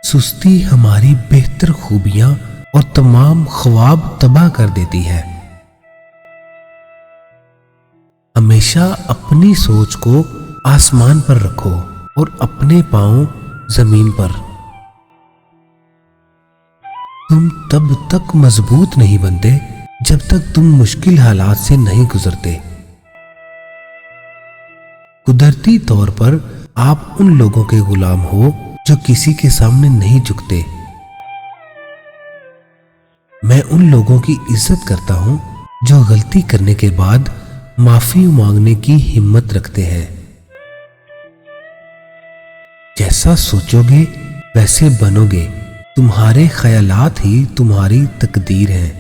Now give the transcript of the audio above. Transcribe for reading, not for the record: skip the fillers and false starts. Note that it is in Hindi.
सुस्ती हमारी बेहतर खूबियां और तमाम ख्वाब तबाह कर देती है। हमेशा अपनी सोच को आसमान पर रखो और अपने पांव जमीन पर। तुम तब तक मजबूत नहीं बनते जब तक तुम मुश्किल हालात से नहीं गुजरते। कुदरती तौर पर आप उन लोगों के गुलाम हो जो किसी के सामने नहीं झुकते। मैं उन लोगों की इज्जत करता हूं जो गलती करने के बाद माफी मांगने की हिम्मत रखते हैं। जैसा सोचोगे वैसे बनोगे। तुम्हारे ख्यालात ही तुम्हारी तकदीर हैं।